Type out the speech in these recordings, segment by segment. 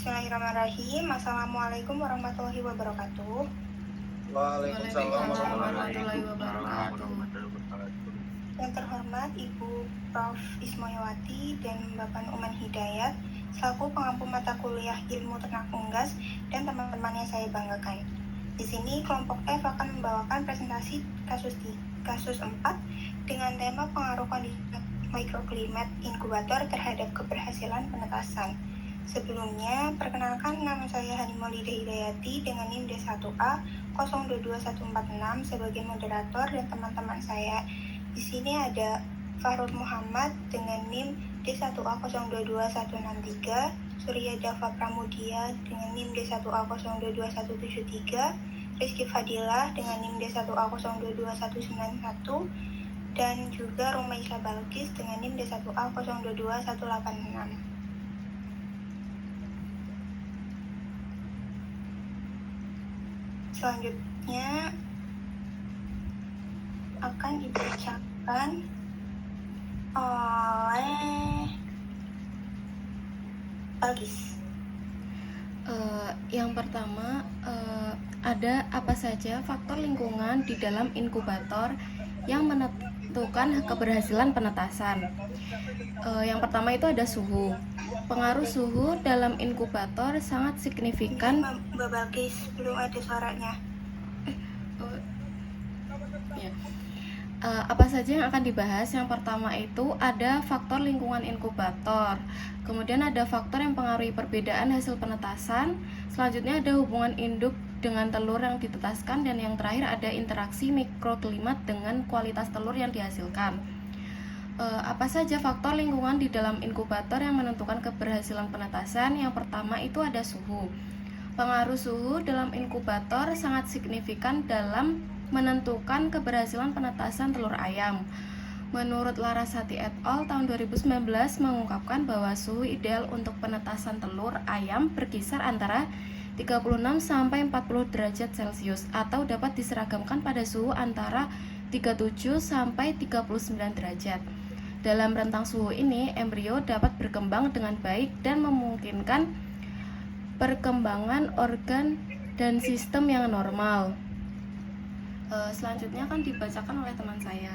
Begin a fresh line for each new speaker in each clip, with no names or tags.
Bismillahirrahmanirrahim. Assalamualaikum warahmatullahi wabarakatuh.
Waalaikumsalam warahmatullahi
wabarakatuh.
Yang terhormat Ibu Prof. Ismoyawati dan Bapak Numan Hidayat selaku pengampu mata kuliah Ilmu Ternak Unggas dan teman-teman yang saya banggakan. Di sini kelompok F akan membawakan presentasi kasus 4 dengan tema pengaruh kondisi mikroklimat inkubator terhadap keberhasilan penetasan. Sebelumnya, perkenalkan nama saya Hanimolida Hidayati dengan NIM D1A 022146 sebagai moderator dan teman-teman saya. Di sini ada Fahrul Muhammad dengan NIM D1A 022163, Surya Dava Pramudia dengan NIM D1A 022173, Rizky Fadilah dengan NIM D1A 022191, dan juga Rumaisya Balkis dengan NIM D1A 022186. Selanjutnya akan dibacakan oleh Balkis.
Yang pertama, ada apa saja faktor lingkungan di dalam inkubator yang menentukan keberhasilan penetasan. Yang pertama itu ada suhu. Pengaruh suhu dalam inkubator sangat signifikan.
Mbak Balkis, belum ada suaranya.
Apa saja yang akan dibahas? Yang pertama itu ada faktor lingkungan inkubator, kemudian ada faktor yang mempengaruhi perbedaan hasil penetasan, selanjutnya ada hubungan induk dengan telur yang ditetaskan, dan yang terakhir ada interaksi mikroklimat dengan kualitas telur yang dihasilkan. Apa saja faktor lingkungan di dalam inkubator yang menentukan keberhasilan penetasan? Yang pertama itu ada suhu. Pengaruh suhu dalam inkubator sangat signifikan dalam menentukan keberhasilan penetasan telur ayam. Menurut Larasati et al. Tahun 2019 mengungkapkan bahwa suhu ideal untuk penetasan telur ayam berkisar antara 36 sampai 40 derajat Celcius atau dapat diseragamkan pada suhu antara 37 sampai 39 derajat. Dalam rentang suhu ini, embrio dapat berkembang dengan baik dan memungkinkan perkembangan organ dan sistem yang normal. Selanjutnya akan dibacakan oleh teman saya.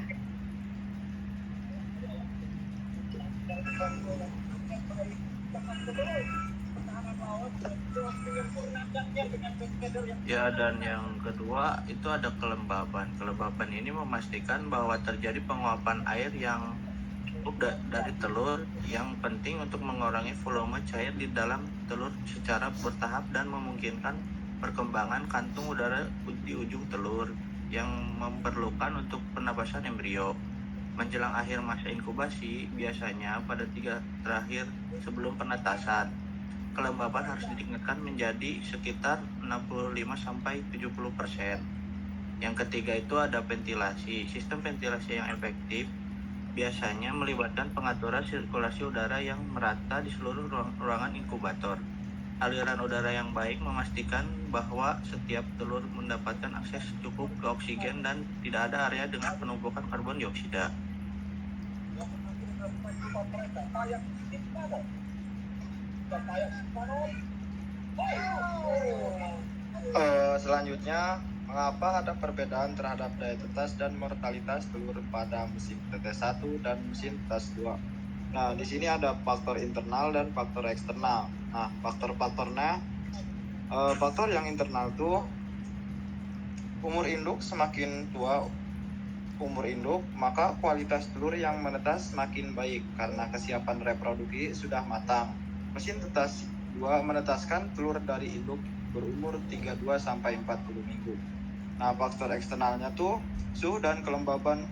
Ya, dan yang kedua itu ada kelembaban. Kelembaban ini memastikan bahwa terjadi penguapan air yang cukup dari telur, yang penting untuk mengurangi volume cair di dalam telur secara bertahap dan memungkinkan perkembangan kantung udara di ujung telur yang memerlukan untuk penapasan embrio. Menjelang akhir masa inkubasi, biasanya pada 3 terakhir sebelum penetasan, kelembaban harus ditingkatkan menjadi sekitar 65-70%. Yang ketiga itu ada ventilasi. Sistem ventilasi yang efektif biasanya melibatkan pengaturan sirkulasi udara yang merata di seluruh ruangan inkubator. Aliran udara yang baik memastikan bahwa setiap telur mendapatkan akses cukup ke oksigen dan tidak ada area dengan penumpukan karbon dioksida.
Selanjutnya, mengapa ada perbedaan terhadap daya tetas dan mortalitas telur pada mesin tetes 1 dan mesin tetes 2? Nah, di sini ada faktor internal dan faktor eksternal. Nah, faktor-faktornya, faktor yang internal tuh umur induk. Semakin tua umur induk, maka kualitas telur yang menetas semakin baik karena kesiapan reproduksi sudah matang. Mesin tetes 2 menetaskan telur dari induk berumur 32-40 minggu. Nah, faktor eksternalnya tuh suhu dan kelembaban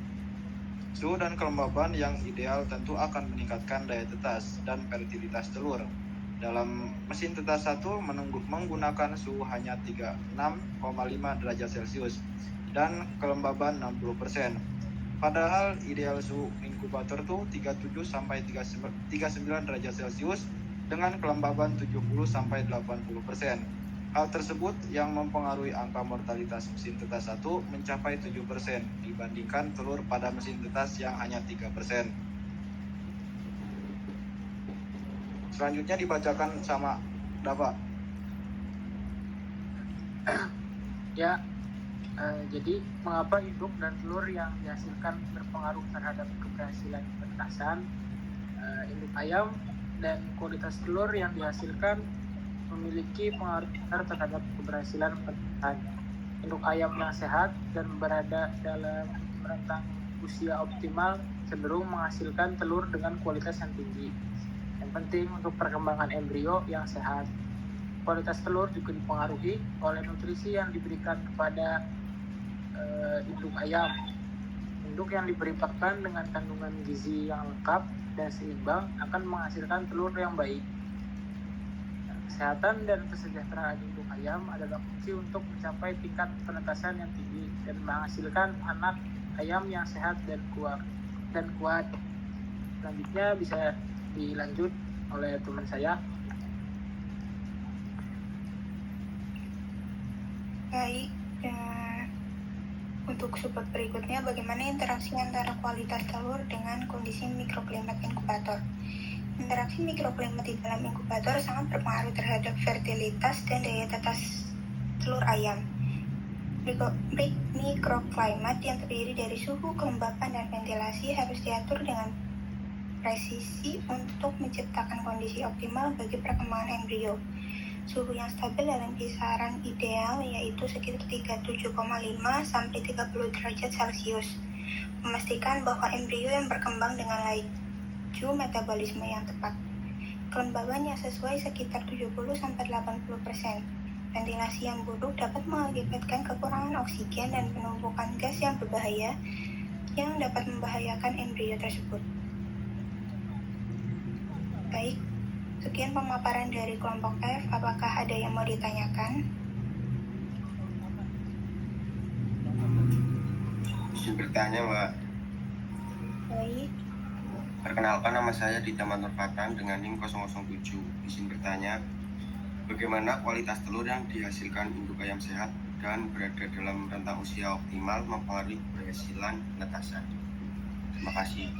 yang ideal tentu akan meningkatkan daya tetas dan fertilitas telur. Dalam mesin tetes 1 menggunakan suhu hanya 36,5 derajat Celcius dan kelembaban 60%. Padahal ideal suhu inkubator tuh 37 sampai 39 derajat Celcius dengan kelembaban 70 sampai 80%. Hal tersebut yang mempengaruhi angka mortalitas mesin tetes 1 mencapai 7% dibandingkan telur pada mesin tetes yang hanya 3%. Selanjutnya dibacakan sama Dapat.
Ya, jadi mengapa induk dan telur yang dihasilkan berpengaruh terhadap keberhasilan penetasan? Induk ayam dan kualitas telur yang dihasilkan memiliki pengaruh besar terhadap keberhasilan penetasan. Induk ayam yang sehat dan berada dalam rentang usia optimal cenderung menghasilkan telur dengan kualitas yang tinggi. Yang penting untuk perkembangan embrio yang sehat. Kualitas telur juga dipengaruhi oleh nutrisi yang diberikan kepada induk ayam. Induk yang diberi pakan dengan kandungan gizi yang lengkap dan seimbang akan menghasilkan telur yang baik. Kesehatan dan kesejahteraan induk ayam adalah kunci untuk mencapai tingkat penetasan yang tinggi dan menghasilkan anak ayam yang sehat dan kuat. Selanjutnya bisa dilanjut oleh teman saya.
Baik, untuk support berikutnya, bagaimana interaksi antara kualitas telur dengan kondisi mikroklimat inkubator? Interaksi mikroklimat di dalam inkubator sangat berpengaruh terhadap fertilitas dan daya tetas telur ayam. Mikroklimat yang terdiri dari suhu, kelembapan, dan ventilasi harus diatur dengan presisi untuk menciptakan kondisi optimal bagi perkembangan embrio. Suhu yang stabil dalam kisaran ideal yaitu sekitar 37,5 sampai 30 derajat Celcius. Memastikan bahwa embrio yang berkembang dengan laju metabolisme yang tepat. Kelembaban yang sesuai sekitar 70-80%. Ventilasi yang buruk dapat mengakibatkan kekurangan oksigen dan penumpukan gas yang berbahaya yang dapat membahayakan embrio tersebut. Baik, sekian pemaparan dari kelompok F. Apakah ada yang mau ditanyakan?
Izin bertanya, Mbak.
Baik.
Perkenalkan, nama saya Dita Manurfatan dengan NIM 007. Izin bertanya, bagaimana kualitas telur yang dihasilkan induk ayam sehat dan berada dalam rentang usia optimal mempengaruhi keberhasilan penetasan? Terima kasih.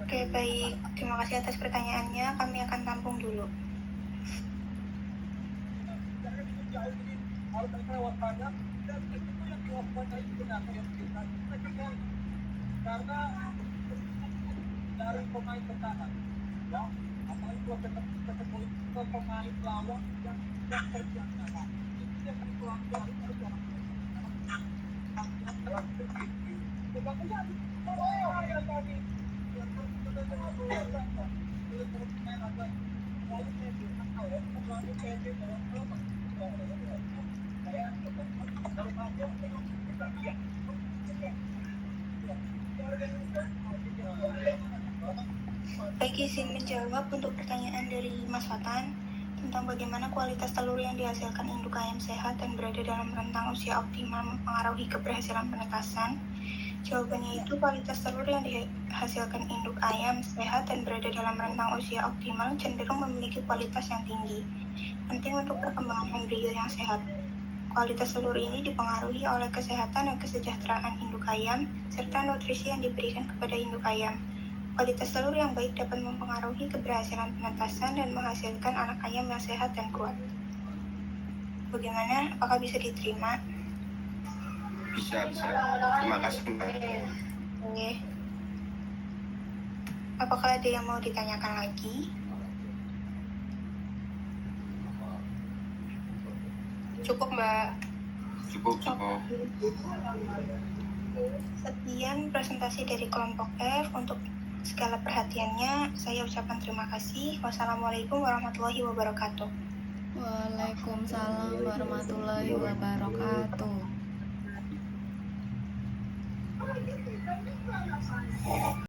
Oke, baik. Terima kasih atas pertanyaannya. Kami akan tampung dulu.
Dari pemain bertahan, ya, apalagi kalau pemain lawan yang terbiasa, itu yang dipelajari harus
Baik, izin menjawab untuk pertanyaan dari Mas Fatan tentang bagaimana kualitas telur yang dihasilkan induk ayam sehat dan berada dalam rentang usia optimal mempengaruhi keberhasilan penetasan. Jawabannya itu kualitas telur yang dihasilkan induk ayam sehat dan berada dalam rentang usia optimal cenderung memiliki kualitas yang tinggi. Penting untuk perkembangan embrio yang sehat. Kualitas telur ini dipengaruhi oleh kesehatan dan kesejahteraan induk ayam serta nutrisi yang diberikan kepada induk ayam. Kualitas telur yang baik dapat mempengaruhi keberhasilan penetasan dan menghasilkan anak ayam yang sehat dan kuat. Bagaimana? Apakah bisa diterima?
Bisa. Terima kasih, Mbak.
Oke. Apakah ada yang mau ditanyakan lagi? Cukup, Mbak.
Cukup.
Sekian presentasi dari kelompok F. Untuk segala perhatiannya, saya ucapkan terima kasih. Wassalamualaikum warahmatullahi wabarakatuh.
Waalaikumsalam warahmatullahi wabarakatuh.